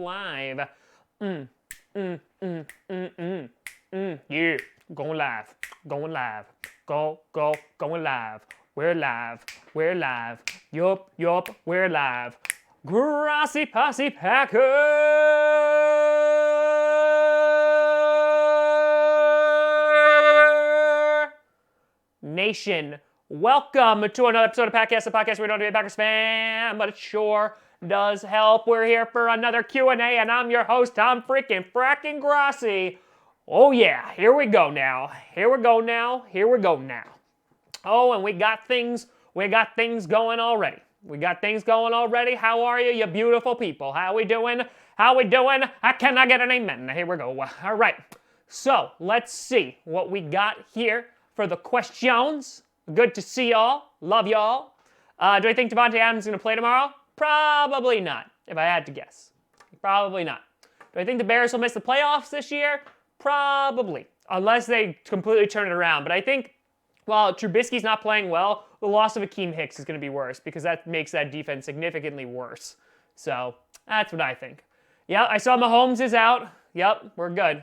live. Yeah, going live. Going live. Going live. We're live. We're live. Yup, we're live. Grossi Posse Packer Nation. Welcome to another episode of Podcast, the podcast where we don't do a Packers fan, but it sure does help. We're here for another Q&A, and I'm your host, Tom freaking fracking Grossi. Oh yeah, here we go now. Here we go now. Oh, and we got things going already. How are you beautiful people? How we doing? I cannot get an amen. Here we go. All right. So, let's see what we got here for the questions. Good to see y'all. Love y'all. Do I think Devontae Adams is going to play tomorrow? Probably not, if I had to guess. Probably not. Do I think the Bears will miss the playoffs this year? Probably, unless they completely turn it around. But I think while Trubisky's not playing well, the loss of Akeem Hicks is going to be worse because that makes that defense significantly worse. So that's what I think. Yep, I saw Mahomes is out. Yep, we're good.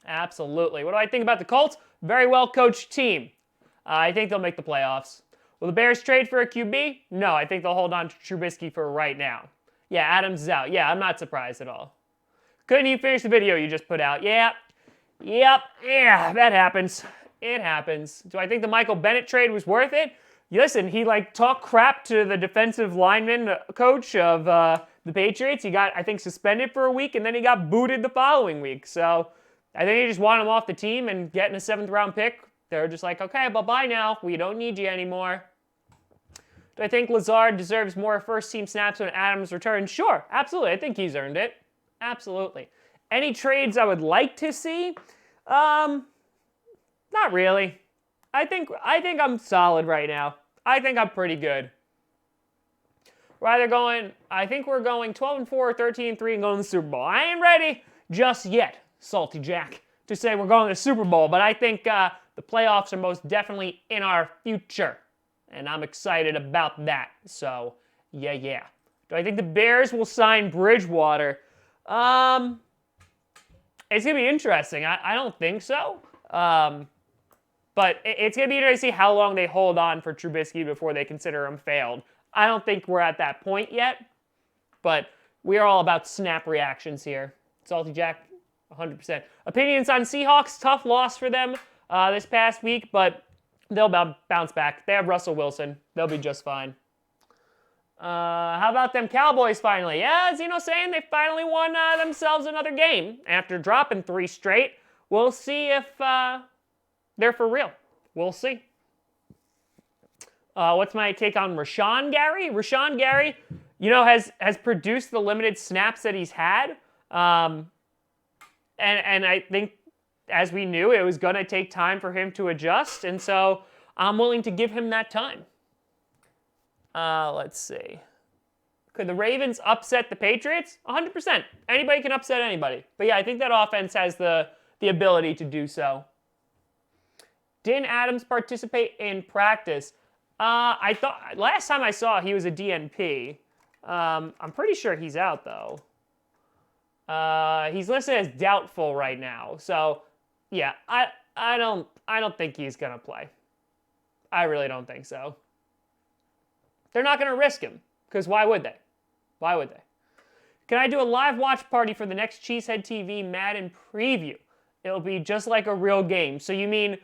Absolutely. What do I think about the Colts? Very well coached team. I think they'll make the playoffs. Will the Bears trade for a QB? No, I think they'll hold on to Trubisky for right now. Yeah, Adams is out. Yeah, I'm not surprised at all. Couldn't you finish the video you just put out? Yeah, that happens. It happens. Do I think the Michael Bennett trade was worth it? Listen, he talked crap to the defensive lineman coach of the Patriots. He got, I think, suspended for a week, and then he got booted the following week. So I think he just wanted him off the team and getting a 7th-round pick. They're just like, okay, bye-bye now. We don't need you anymore. Do I think Lazard deserves more first-team snaps when Adams returns? Sure, absolutely. I think he's earned it. Absolutely. Any trades I would like to see? Not really. I think I'm solid right now. I think I'm pretty good. I think we're going 12-4, 13-3, and going to the Super Bowl. I ain't ready just yet, Salty Jack, to say we're going to the Super Bowl, but I think the playoffs are most definitely in our future, and I'm excited about that. So, yeah. Do I think the Bears will sign Bridgewater? It's going to be interesting. I don't think so. But it's going to be interesting to see how long they hold on for Trubisky before they consider him failed. I don't think we're at that point yet. But we are all about snap reactions here. Salty Jack, 100%. Opinions on Seahawks, tough loss for them this past week, but they'll bounce back. They have Russell Wilson. They'll be just fine. How about them Cowboys finally? Yeah, Zeno's saying they finally won themselves another game after dropping 3 straight. We'll see if they're for real. We'll see. What's my take on Rashawn Gary? Rashawn Gary, has produced the limited snaps that he's had. And I think, as we knew, it was going to take time for him to adjust. And so I'm willing to give him that time. Let's see. Could the Ravens upset the Patriots? 100%. Anybody can upset anybody. But yeah, I think that offense has the ability to do so. Didn't Adams participate in practice? I thought last time I saw he was a DNP. I'm pretty sure he's out though. He's listed as doubtful right now. So yeah, I don't think he's gonna play. I really don't think so. They're not going to risk him, because why would they? Can I do a live watch party for the next Cheesehead TV Madden preview? It'll be just like a real game. So you mean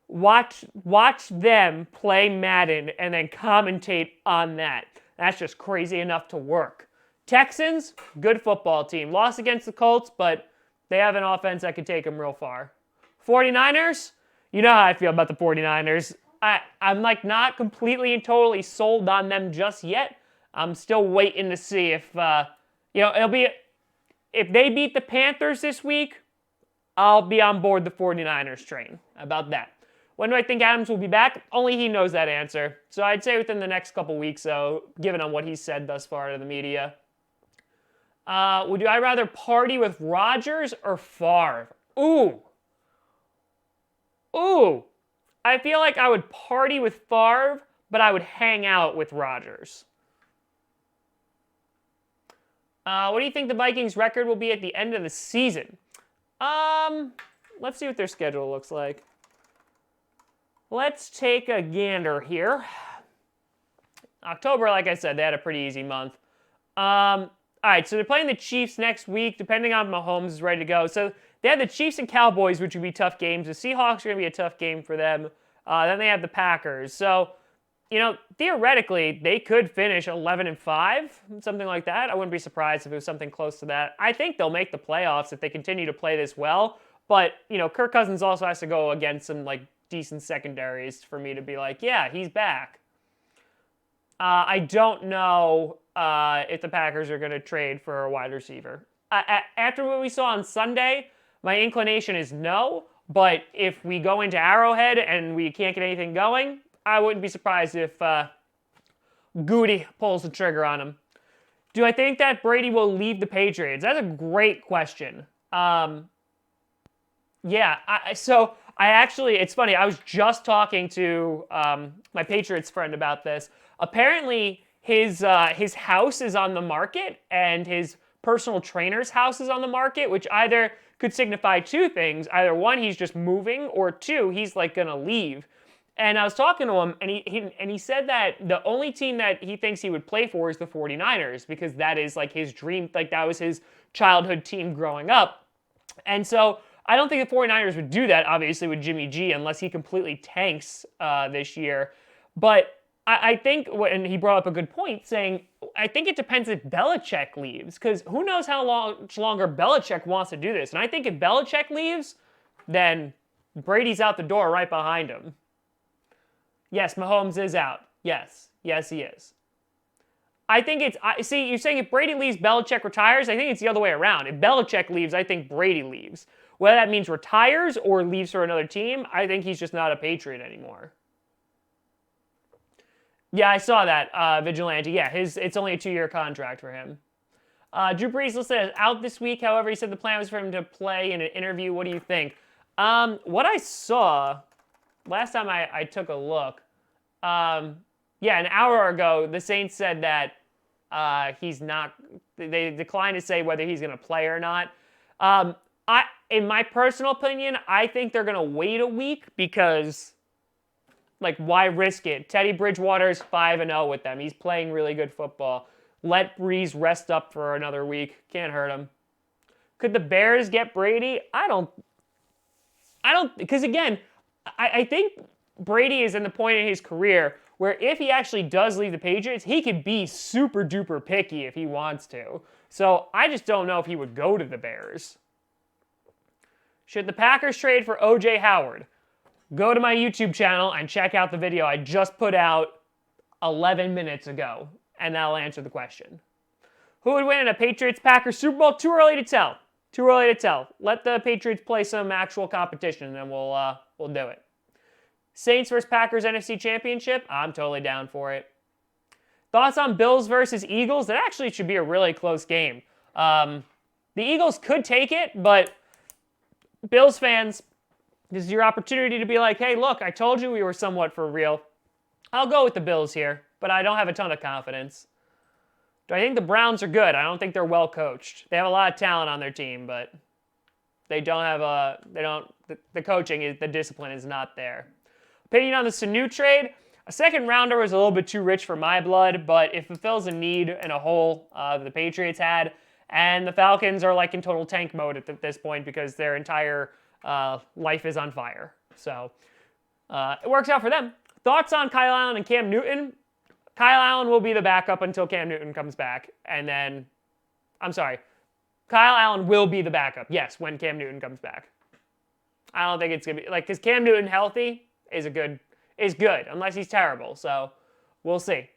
watch them play Madden and then commentate on that? That's just crazy enough to work. Texans, good football team. Lost against the Colts, but they have an offense that could take them real far. 49ers, you know how I feel about the 49ers. I'm not completely and totally sold on them just yet. I'm still waiting to see if, if they beat the Panthers this week, I'll be on board the 49ers train. How about that? When do I think Adams will be back? Only he knows that answer. So I'd say within the next couple weeks, so given on what he's said thus far to the media. Would I rather party with Rodgers or Favre? Ooh. I feel like I would party with Favre, but I would hang out with Rodgers. What do you think the Vikings' record will be at the end of the season? Let's see what their schedule looks like. Let's take a gander here. October, like I said, they had a pretty easy month. All right, so they're playing the Chiefs next week, depending on if Mahomes is ready to go. So they have the Chiefs and Cowboys, which would be tough games. The Seahawks are going to be a tough game for them. Then they have the Packers. So, theoretically, they could finish 11-5, something like that. I wouldn't be surprised if it was something close to that. I think they'll make the playoffs if they continue to play this well. But, Kirk Cousins also has to go against some, decent secondaries for me to be like, yeah, he's back. I don't know if the Packers are going to trade for a wide receiver. After what we saw on Sunday, my inclination is no. But if we go into Arrowhead and we can't get anything going, I wouldn't be surprised if Goody pulls the trigger on him. Do I think that Brady will leave the Patriots? That's a great question. It's funny. I was just talking to my Patriots friend about this. Apparently, his house is on the market, and his personal trainer's house is on the market, which either could signify two things. Either one, he's just moving, or two, he's gonna leave. And I was talking to him, and he said that the only team that he thinks he would play for is the 49ers, because that is his dream, that was his childhood team growing up. And so I don't think the 49ers would do that, obviously, with Jimmy G, unless he completely tanks this year. But I think, and he brought up a good point, saying, I think it depends if Belichick leaves, because who knows how much longer Belichick wants to do this. And I think if Belichick leaves, then Brady's out the door right behind him. Yes, Mahomes is out. Yes, he is. I think you're saying if Brady leaves, Belichick retires? I think it's the other way around. If Belichick leaves, I think Brady leaves. Whether that means retires or leaves for another team, I think he's just not a Patriot anymore. Yeah, I saw that, Vigilante. Yeah, it's only a 2-year contract for him. Drew Brees listed as out this week. However, he said the plan was for him to play in an interview. What do you think? What I saw last time I took a look, an hour ago, the Saints said that he's not. They declined to say whether he's going to play or not. In my personal opinion, I think they're going to wait a week because, why risk it? Teddy Bridgewater's 5-0 with them. He's playing really good football. Let Breeze rest up for another week. Can't hurt him. Could the Bears get Brady? I don't, because again, I think Brady is in the point in his career where if he actually does leave the Patriots, he could be super duper picky if he wants to. So I just don't know if he would go to the Bears. Should the Packers trade for O.J. Howard? Go to my YouTube channel and check out the video I just put out 11 minutes ago, and that'll answer the question. Who would win in a Patriots-Packers Super Bowl? Too early to tell. Too early to tell. Let the Patriots play some actual competition, and then we'll do it. Saints versus Packers NFC Championship? I'm totally down for it. Thoughts on Bills versus Eagles? That actually should be a really close game. The Eagles could take it, but Bills fans, this is your opportunity to be like, hey, look, I told you we were somewhat for real. I'll go with the Bills here, but I don't have a ton of confidence. Do I think the Browns are good? I don't think they're well coached. They have a lot of talent on their team, but the coaching, the discipline is not there. Opinion on the Sanu trade? A second rounder was a little bit too rich for my blood, but it fulfills a need and a hole the Patriots had, and the Falcons are in total tank mode at this point because their entire life is on fire. So it works out for them. Thoughts on Kyle Allen and Cam Newton? Kyle Allen will be the backup until Cam Newton comes back. And then, Kyle Allen will be the backup, yes, when Cam Newton comes back. I don't think it's going to be, because Cam Newton healthy is good, unless he's terrible. So we'll see.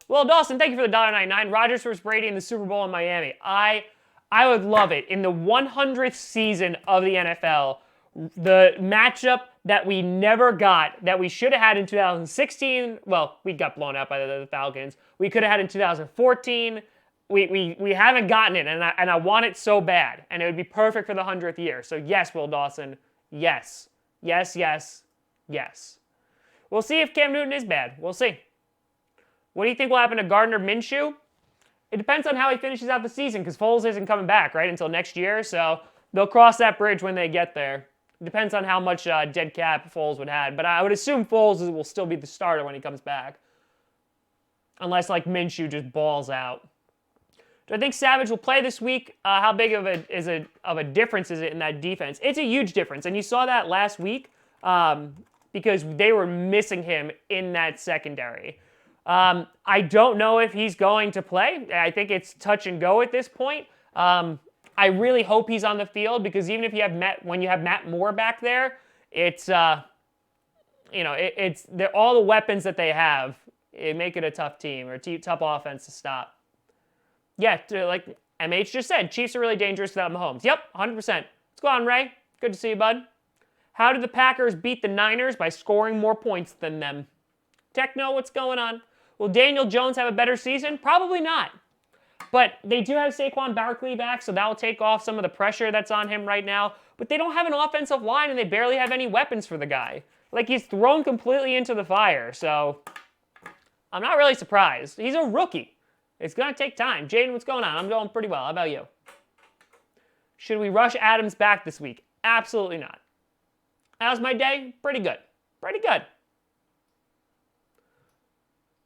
Well, Dawson, thank you for the $1.99. Rodgers versus Brady in the Super Bowl in Miami. I would love it. In the 100th season of the NFL, the matchup that we never got, that we should have had in 2016, well, we got blown out by the Falcons. We could have had in 2014. We haven't gotten it, and I want it so bad. And it would be perfect for the 100th year. So yes, Will Dawson, yes. Yes, yes, yes. We'll see if Cam Newton is bad. We'll see. What do you think will happen to Gardner Minshew? It depends on how he finishes out the season because Foles isn't coming back, right, until next year. So they'll cross that bridge when they get there. It depends on how much dead cap Foles would have. But I would assume Foles will still be the starter when he comes back. Unless, like, Minshew just balls out. Do I think Savage will play this week? How big of a difference is it in that defense? It's a huge difference. And you saw that last week because they were missing him in that secondary. I don't know if he's going to play. I think it's touch and go at this point. I really hope he's on the field because even if you have when you have Matt Moore back there, it's it's all the weapons that they have. It make it a tough team or tough offense to stop. Yeah, like MH just said, Chiefs are really dangerous without Mahomes. Yep, 100%. What's going on, Ray? Good to see you, bud. How did the Packers beat the Niners? By scoring more points than them. Techno, what's going on? Will Daniel Jones have a better season? Probably not. But they do have Saquon Barkley back, so that will take off some of the pressure that's on him right now. But they don't have an offensive line, and they barely have any weapons for the guy. Like, he's thrown completely into the fire, so I'm not really surprised. He's a rookie. It's going to take time. Jaden, what's going on? I'm doing pretty well. How about you? Should we rush Adams back this week? Absolutely not. How's my day? Pretty good. Pretty good.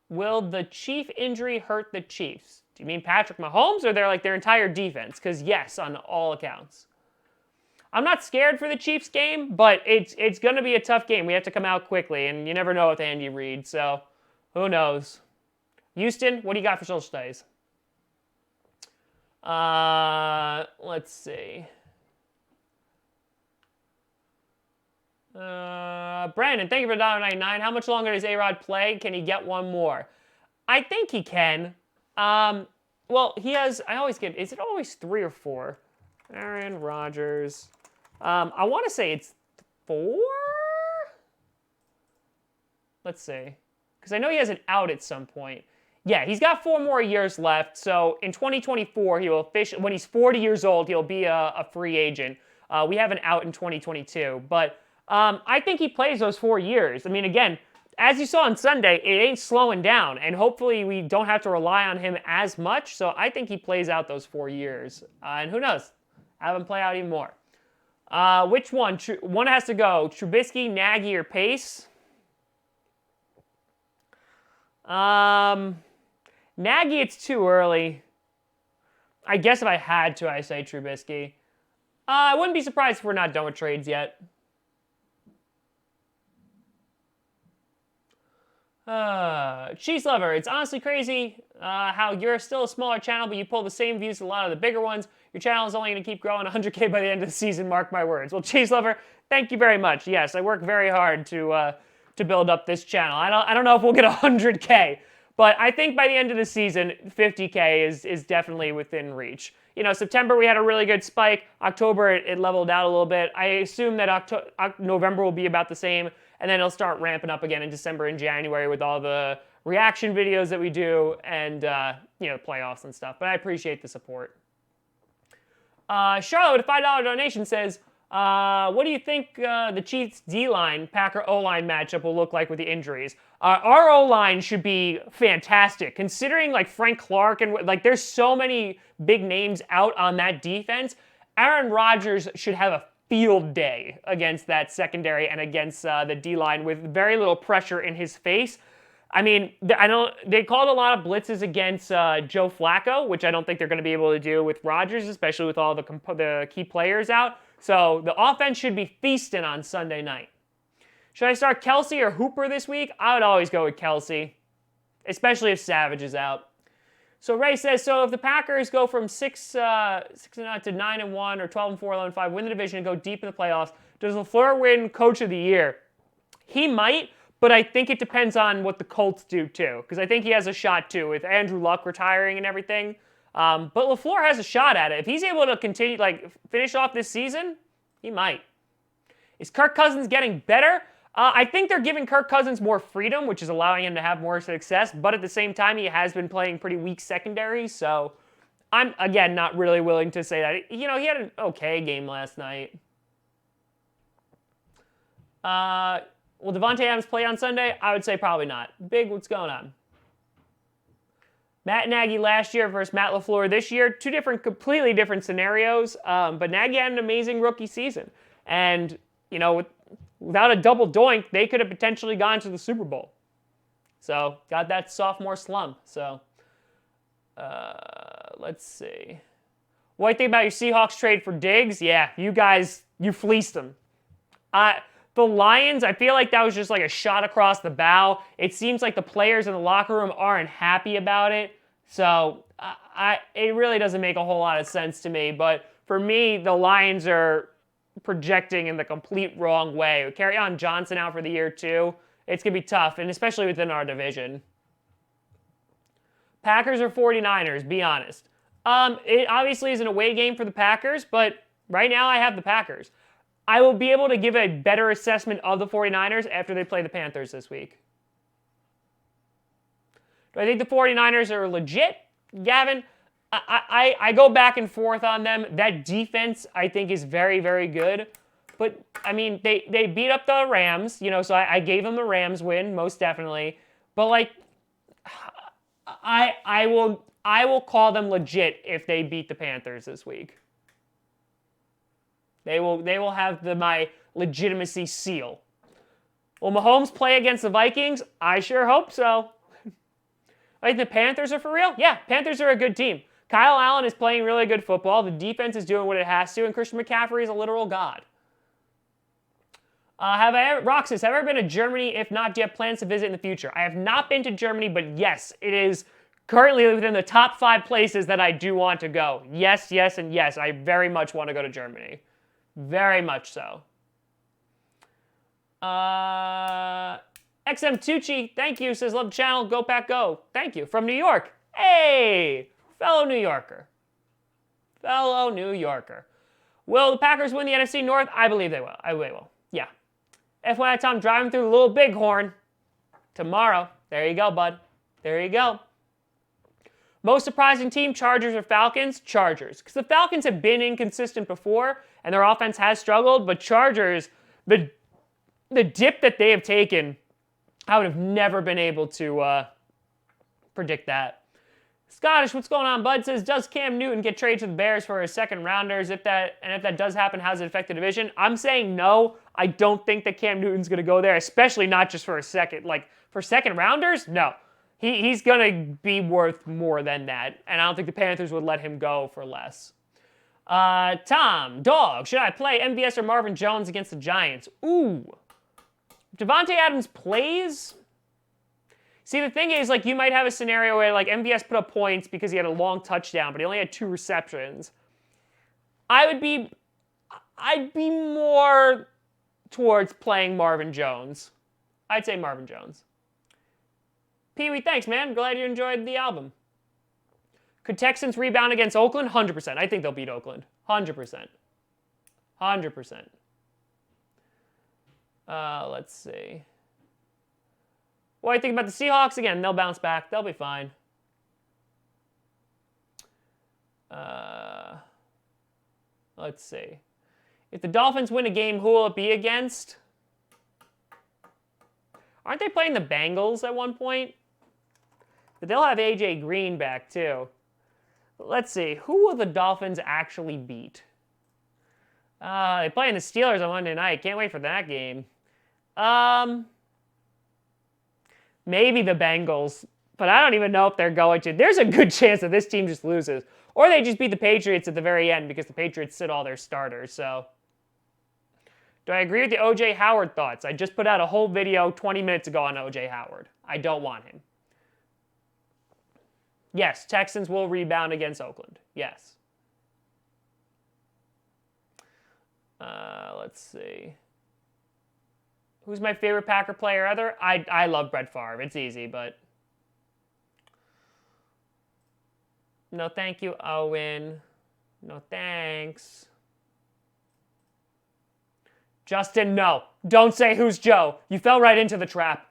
Will the Chief injury hurt the Chiefs? Do you mean Patrick Mahomes or their entire defense? Because yes, on all accounts. I'm not scared for the Chiefs game, but it's going to be a tough game. We have to come out quickly, and you never know with Andy Reid, so who knows? Houston, what do you got for social studies? Let's see. Brandon, thank you for $1.99. How much longer does A-Rod play? Can he get one more? I think he can. Well, he has, is it always 3 or 4? Aaron Rodgers. I want to say it's 4? Let's see. Because I know he has an out at some point. Yeah, he's got 4 more years left. So in 2024, he will when he's 40 years old, he'll be a free agent. We have an out in 2022. But I think he plays those 4 years. I mean, again, as you saw on Sunday, it ain't slowing down. And hopefully we don't have to rely on him as much. So I think he plays out those 4 years. And who knows? Have him play out even more. Which one? One has to go. Trubisky, Nagy, or Pace? Nagy, it's too early. I guess if I had to, I say Trubisky. I wouldn't be surprised if we're not done with trades yet. Cheese Lover, it's honestly crazy how you're still a smaller channel, but you pull the same views as a lot of the bigger ones. Your channel is only going to keep growing 100K by the end of the season, mark my words. Well, Cheese Lover, thank you very much. Yes, I work very hard to build up this channel. I don't know if we'll get 100K, but I think by the end of the season, 50K is definitely within reach. You know, September we had a really good spike. October it leveled out a little bit. I assume that November will be about the same, and then it'll start ramping up again in December and January with all the reaction videos that we do and playoffs and stuff. But I appreciate the support. Charlotte with a $5 donation says, what do you think the Chiefs D-line, Packer O-line matchup will look like with the injuries? Our O-line should be fantastic, considering like Frank Clark and there's so many big names out on that defense. Aaron Rodgers should have a field day against that secondary and against the D-line with very little pressure in his face. I mean, I know they called a lot of blitzes against Joe Flacco, which I don't think they're going to be able to do with Rodgers, especially with all the key players out. So the offense should be feasting on Sunday night. Should I start Kelsey or Hooper this week? I would always go with Kelsey, especially if Savage is out. So Ray says, so if the Packers go from 6-9 to 9-1 or 12-4, 11-5, win the division and go deep in the playoffs, does LaFleur win Coach of the Year? He might, but I think it depends on what the Colts do too, because I think he has a shot too with Andrew Luck retiring and everything. But LaFleur has a shot at it. If he's able to continue, finish off this season, he might. Is Kirk Cousins getting better? I think they're giving Kirk Cousins more freedom, which is allowing him to have more success. But at the same time, he has been playing pretty weak secondary. So I'm, again, not really willing to say that. You know, he had an okay game last night. Will Devontae Adams play on Sunday? I would say probably not. Big, what's going on? Matt Nagy last year versus Matt LaFleur this year, completely different scenarios. But Nagy had an amazing rookie season. And, without a double doink, they could have potentially gone to the Super Bowl. So, got that sophomore slump. So, let's see. What do you think about your Seahawks trade for Diggs? Yeah, you fleeced them. The Lions, I feel like that was just like a shot across the bow. It seems like the players in the locker room aren't happy about it. So it really doesn't make a whole lot of sense to me. But for me, the Lions are projecting in the complete wrong way. With Kerryon Johnson out for the year too, it's going to be tough, and especially within our division. Packers or 49ers, be honest. It obviously is an away game for the Packers, but right now I have the Packers. I will be able to give a better assessment of the 49ers after they play the Panthers this week. Do I think the 49ers are legit? Gavin, I go back and forth on them. That defense, I think, is very, very good. But, I mean, they beat up the Rams, so I gave them the Rams win, most definitely. But, I will call them legit if they beat the Panthers this week. They will have my legitimacy seal. Will Mahomes play against the Vikings? I sure hope so. I think the Panthers are for real? Yeah, Panthers are a good team. Kyle Allen is playing really good football. The defense is doing what it has to, and Christian McCaffrey is a literal god. Roxas, have I ever been to Germany? If not, do you have plans to visit in the future? I have not been to Germany, but yes, it is currently within the top 5 places that I do want to go. Yes, yes, and yes. I very much want to go to Germany. Very much so. XM Tucci, thank you, says love the channel, go Pack Go. Thank you. From New York. Hey, fellow New Yorker. Fellow New Yorker. Will the Packers win the NFC North? I believe they will. They will. Yeah. FYI, Tom, driving through the Little Bighorn tomorrow. There you go, bud. There you go. Most surprising team, Chargers or Falcons? Chargers. Because the Falcons have been inconsistent before, and their offense has struggled, but Chargers, the dip that they have taken, I would have never been able to predict that. Scottish, what's going on, bud? Says, does Cam Newton get traded to the Bears for his second rounders? If that does happen, how does it affect the division? I'm saying no. I don't think that Cam Newton's going to go there, especially not just for a second. Like, for second rounders? No. He's going to be worth more than that, and I don't think the Panthers would let him go for less. Tom, dog, should I play MVS or Marvin Jones against the Giants? Ooh. Devontae Adams plays? See, the thing is, you might have a scenario where, MVS put up points because he had a long touchdown, but he only had 2 receptions. I'd be more towards playing Marvin Jones. I'd say Marvin Jones. Pee-wee, thanks, man. Glad you enjoyed the album. Could Texans rebound against Oakland? 100%. I think they'll beat Oakland. 100%. 100%. Let's see. What do you think about the Seahawks? Again, they'll bounce back. They'll be fine. Let's see. If the Dolphins win a game, who will it be against? Aren't they playing the Bengals at one point? But they'll have AJ Green back, too. Let's see. Who will the Dolphins actually beat? They play the Steelers on Monday night. Can't wait for that game. Maybe the Bengals, but I don't even know if they're going to. There's a good chance that this team just loses. Or they just beat the Patriots at the very end because the Patriots sit all their starters, so. Do I agree with the O.J. Howard thoughts? I just put out a whole video 20 minutes ago on O.J. Howard. I don't want him. Yes, Texans will rebound against Oakland. Yes. Let's see. Who's my favorite Packer player ever? I love Brett Favre. It's easy, but... No thank you, Owen. No thanks. Justin, no. Don't say who's Joe. You fell right into the trap.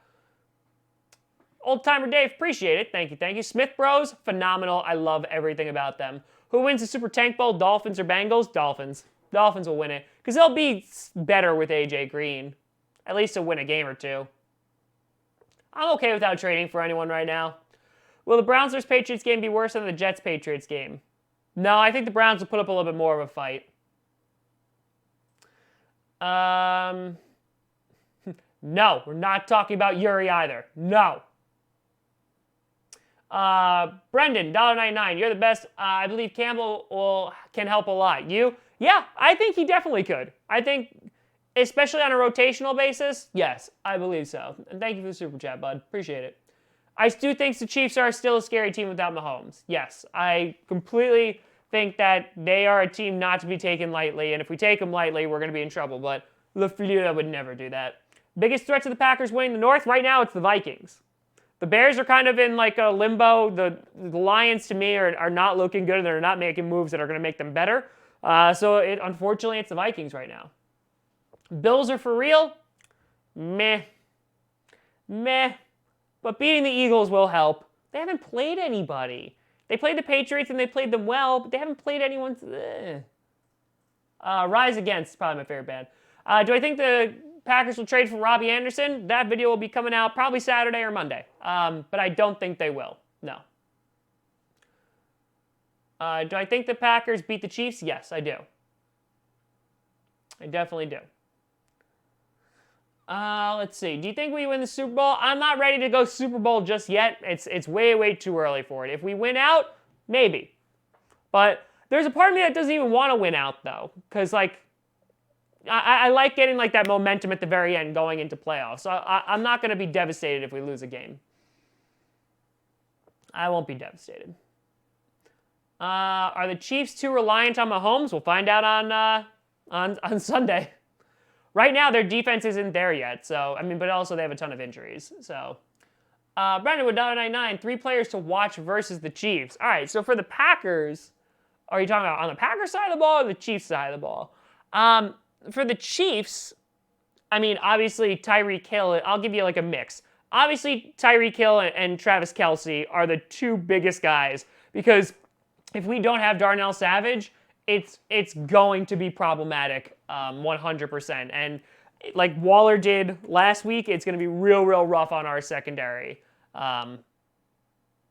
Old Timer Dave, appreciate it. Thank you, thank you. Smith Bros, phenomenal. I love everything about them. Who wins the Super Tank Bowl, Dolphins or Bengals? Dolphins. Dolphins will win it. Because they'll be better with AJ Green. At least to win a game or two. I'm okay without trading for anyone right now. Will the Browns vs. Patriots game be worse than the Jets-Patriots game? No, I think the Browns will put up a little bit more of a fight. No, we're not talking about Yuri either. No. Brendan, $1.99. You're the best. I believe Campbell can help a lot. You? Yeah, I think he definitely could. I think, especially on a rotational basis, yes, I believe so. And thank you for the super chat, bud. Appreciate it. I do think the Chiefs are still a scary team without Mahomes. Yes, I completely think that they are a team not to be taken lightly, and if we take them lightly, we're going to be in trouble. But LaFleur would never do that. Biggest threat to the Packers winning the North? Right now, it's the Vikings. The Bears are kind of in like a limbo. The Lions, to me, are not looking good. They're not making moves that are going to make them better. Unfortunately, it's the Vikings right now. Bills are for real? Meh. But beating the Eagles will help. They haven't played anybody. They played the Patriots and they played them well, but they haven't played anyone. Rise Against is probably my favorite band. Do I think the Packers will trade for Robbie Anderson? That video will be coming out probably Saturday or Monday. But I don't think they will. No. Do I think the Packers beat the Chiefs? Yes, I do. I definitely do. Let's see. Do you think we win the Super Bowl? I'm not ready to go Super Bowl just yet. It's way too early for it. If we win out, maybe. But there's a part of me that doesn't even want to win out, though. Because, like, I like getting, like, that momentum at the very end going into playoffs. So I'm not going to be devastated if we lose a game. I won't be devastated. Are the Chiefs too reliant on Mahomes? We'll find out on Sunday. Right now, their defense isn't there yet, so, I mean, but also they have a ton of injuries, so. Brandon with $1.99, 3 players to watch versus the Chiefs. All right, so for the Packers, are you talking about on the Packers side of the ball or the Chiefs side of the ball? For the Chiefs, I mean, obviously, Tyreek Hill, I'll give you like a mix. Obviously, Tyreek Hill and Travis Kelce are the 2 biggest guys, because if we don't have Darnell Savage, it's going to be problematic 100%. And like Waller did last week, it's going to be real rough on our secondary.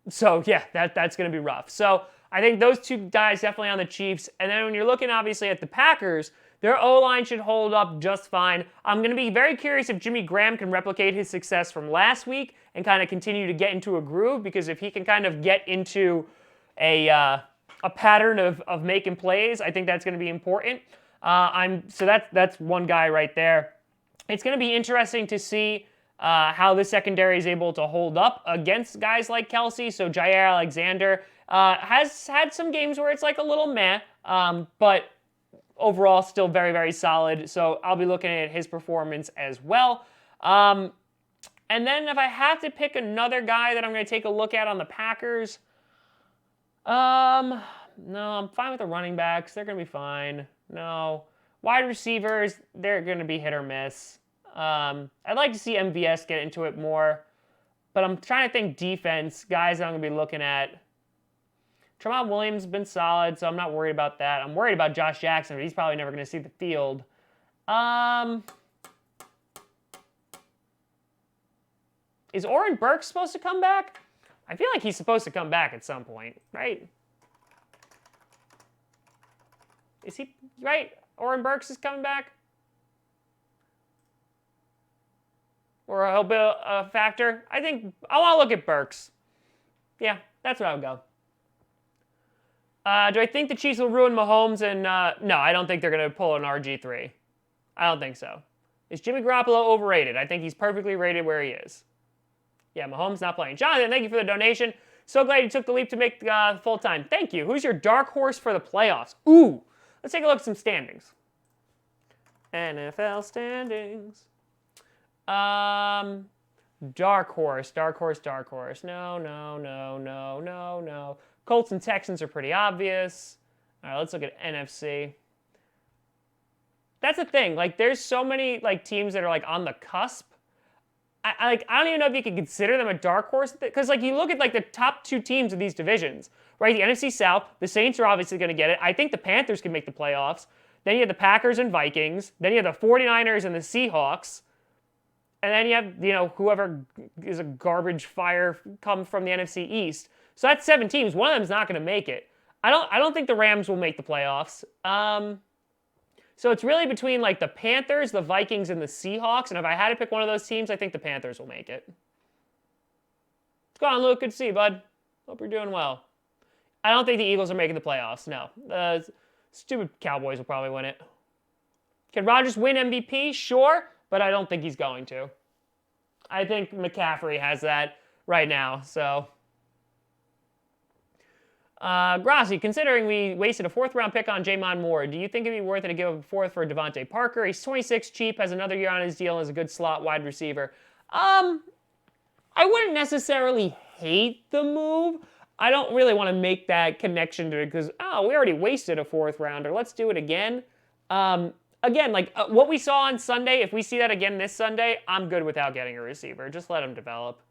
So, yeah, that's going to be rough. So, I think those 2 guys definitely on the Chiefs. And then when you're looking, obviously, at the Packers, their O-line should hold up just fine. I'm going to be very curious if Jimmy Graham can replicate his success from last week and kind of continue to get into a groove, because if he can kind of get into a pattern of making plays, I think that's going to be important. So that's one guy right there. It's going to be interesting to see how the secondary is able to hold up against guys like Kelce. So Jair Alexander has had some games where it's like a little meh, but overall still very solid. So I'll be looking at his performance as well. And then if I have to pick another guy that I'm going to take a look at on the Packers, no, I'm fine with the running backs. They're going to be fine. No. Wide receivers, they're going to be hit or miss. I'd like to see MVS get into it more. But I'm trying to think defense, guys that I'm going to be looking at. Tramon Williams has been solid, so I'm not worried about that. I'm worried about Josh Jackson, but he's probably never going to see the field. Is Oren Burks supposed to come back? I feel like he's supposed to come back at some point, right? Is he, right? Oren Burks is coming back? Or he'll be a factor? I think, I want to look at Burks. Yeah, that's what I would go. Do I think the Chiefs will ruin Mahomes? And no, I don't think they're going to pull an RG3. I don't think so. Is Jimmy Garoppolo overrated? I think he's perfectly rated where he is. Yeah, Mahomes not playing. Jonathan, thank you for the donation. So glad you took the leap to make full time. Thank you. Who's your dark horse for the playoffs? Ooh, let's take a look at some standings. NFL standings. Dark horse. No. Colts and Texans are pretty obvious. All right, let's look at NFC. That's the thing. Like, there's so many like teams that are like on the cusp. I don't even know if you could consider them a dark horse, because like you look at like the top 2 teams of these divisions, right? The NFC South, the Saints are obviously going to get it. I think the Panthers can make the playoffs. Then you have the Packers and Vikings. Then you have the 49ers and the Seahawks. And then you have, whoever is a garbage fire come from the NFC East. So that's 7 teams. One of them is not going to make it. I don't think the Rams will make the playoffs. So it's really between like the Panthers, the Vikings, and the Seahawks. And if I had to pick one of those teams, I think the Panthers will make it. What's going on, Luke? Good to see you, bud. Hope you're doing well. I don't think the Eagles are making the playoffs. No. The stupid Cowboys will probably win it. Can Rodgers win MVP? Sure, but I don't think he's going to. I think McCaffrey has that right now, so... Grossi, considering we wasted a 4th-round pick on Jamon Moore, do you think it'd be worth it to give up a 4th for Devontae Parker? He's 26, cheap, has another year on his deal, and is a good slot wide receiver. I wouldn't necessarily hate the move. I don't really want to make that connection to it because, we already wasted a 4th-rounder. Let's do it again. Again, what we saw on Sunday, if we see that again this Sunday, I'm good without getting a receiver. Just let him develop.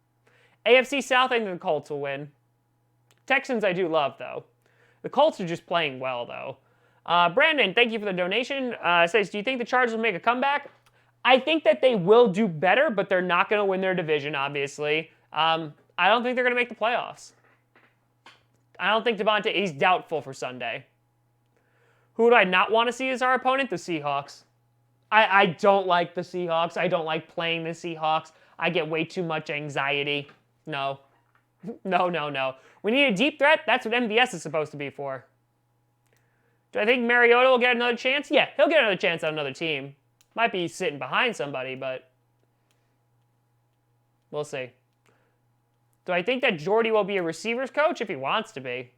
AFC South, I think the Colts will win. Texans I do love, though. The Colts are just playing well, though. Brandon, thank you for the donation. Says, do you think the Chargers will make a comeback? I think that they will do better, but they're not going to win their division, obviously. I don't think they're going to make the playoffs. I don't think Devontae, he's doubtful for Sunday. Who do I not want to see as our opponent? The Seahawks. I don't like the Seahawks. I don't like playing the Seahawks. I get way too much anxiety. No. No. We need a deep threat. That's what MVS is supposed to be for. Do I think Mariota will get another chance? Yeah, he'll get another chance on another team. Might be sitting behind somebody, but we'll see. Do I think that Jordy will be a receivers coach if he wants to be?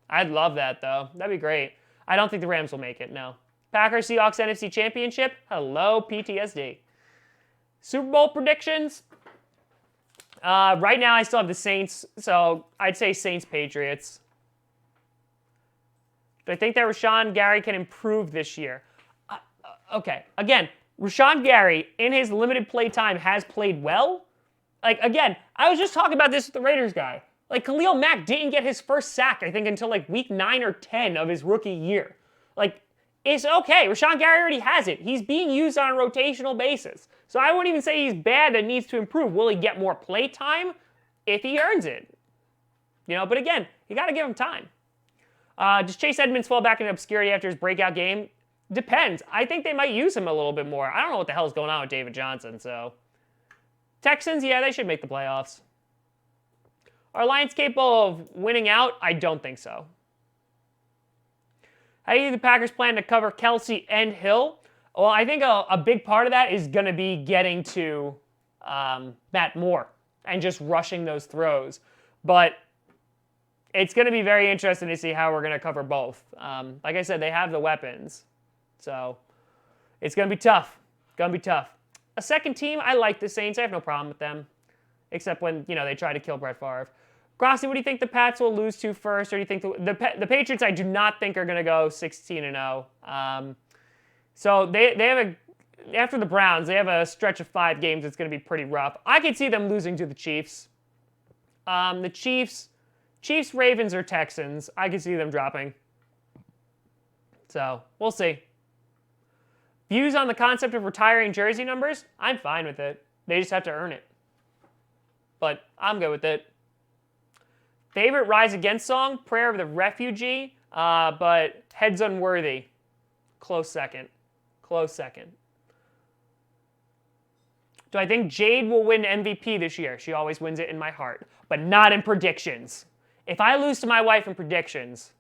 I'd love that, though. That'd be great. I don't think the Rams will make it, no. Packers, Seahawks, NFC Championship. Hello, PTSD. Super Bowl predictions. Right now, I still have the Saints, so I'd say Saints-Patriots. Do I think that Rashawn Gary can improve this year? Okay, again, Rashawn Gary, in his limited play time, has played well. Again, I was just talking about this with the Raiders guy. Khalil Mack didn't get his first sack, I think, until, week 9 or 10 of his rookie year. It's okay. Rashawn Gary already has it. He's being used on a rotational basis. So I wouldn't even say he's bad and needs to improve. Will he get more play time? If he earns it. But again, you got to give him time. Does Chase Edmonds fall back into obscurity after his breakout game? Depends. I think they might use him a little bit more. I don't know what the hell's going on with David Johnson, so... Texans, yeah, they should make the playoffs. Are Lions capable of winning out? I don't think so. How do you think the Packers plan to cover Kelsey and Hill? Well, I think a big part of that is going to be getting to Matt Moore and just rushing those throws. But it's going to be very interesting to see how we're going to cover both. Like I said, they have the weapons. So it's going to be tough. A second team, I like the Saints. I have no problem with them. Except when, they try to kill Brett Favre. Grossi, what do you think the Pats will lose to first? Or do you think the Patriots, I do not think are going to go 16-0. So they have after the Browns, they have a stretch of 5 games that's going to be pretty rough. I could see them losing to the Chiefs. The Chiefs, Ravens, or Texans, I could see them dropping. So we'll see. Views on the concept of retiring jersey numbers? I'm fine with it. They just have to earn it. But I'm good with it. Favorite Rise Against song? Prayer of the Refugee. But Heads Unworthy. Close second. Do I think Jade will win MVP this year? She always wins it in my heart. But not in predictions. If I lose to my wife in predictions,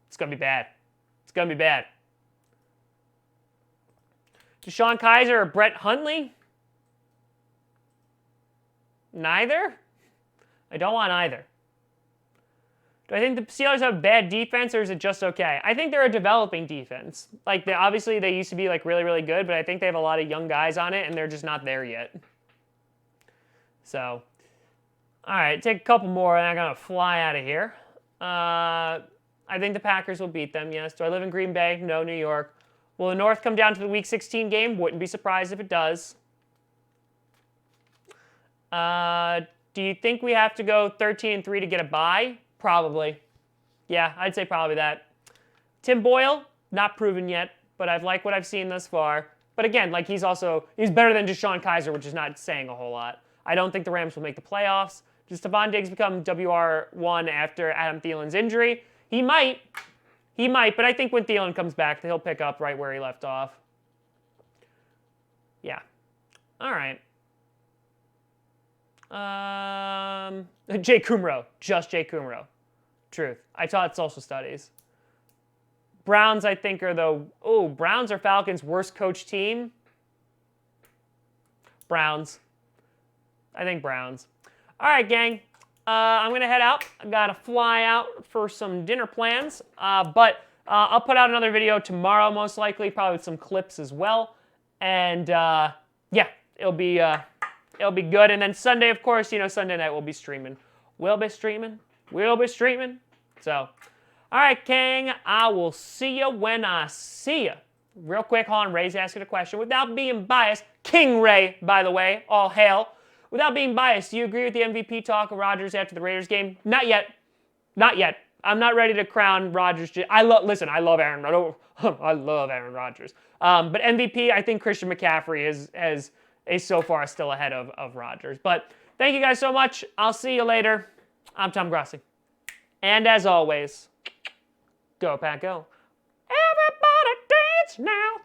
it's going to be bad. DeShone Kizer or Brett Hundley? Neither? I don't want either. Do I think the Steelers have bad defense, or is it just okay? I think they're a developing defense. Obviously, they used to be really, really good, but I think they have a lot of young guys on it, and they're just not there yet. So, all right, take a couple more, and I'm going to fly out of here. I think the Packers will beat them, yes. Do I live in Green Bay? No, New York. Will the North come down to the Week 16 game? Wouldn't be surprised if it does. Do you think we have to go 13-3 to get a bye? Probably. Yeah, I'd say probably that. Tim Boyle, not proven yet, but I've liked what I've seen thus far. But again, like he's better than Deshaun Kaiser, which is not saying a whole lot. I don't think the Rams will make the playoffs. Does Stephon Diggs become WR1 after Adam Thielen's injury? He might, but I think when Thielen comes back, he'll pick up right where he left off. Yeah. All right. Jay Kumro. Just Jay Kumro. Truth. I taught social studies. Browns, I think, are the... Oh, Browns or Falcons' worst coach team? Browns. I think Browns. All right, gang. I'm going to head out. I got to fly out for some dinner plans. But I'll put out another video tomorrow, most likely, probably with some clips as well. And, yeah, it'll be good. And then Sunday, of course, Sunday night we'll be streaming. We'll be streaming. So, all right, King, I will see you when I see you. Real quick, hold on, Ray's asking a question. Without being biased, King Ray, by the way, all hail. Without being biased, do you agree with the MVP talk of Rodgers after the Raiders game? Not yet. I'm not ready to crown Rodgers. I love Aaron. I love Aaron Rodgers. But MVP, I think Christian McCaffrey is so far still ahead of Rodgers. But thank you guys so much. I'll see you later. I'm Tom Grossi. And as always, go Pack Go. Everybody dance now.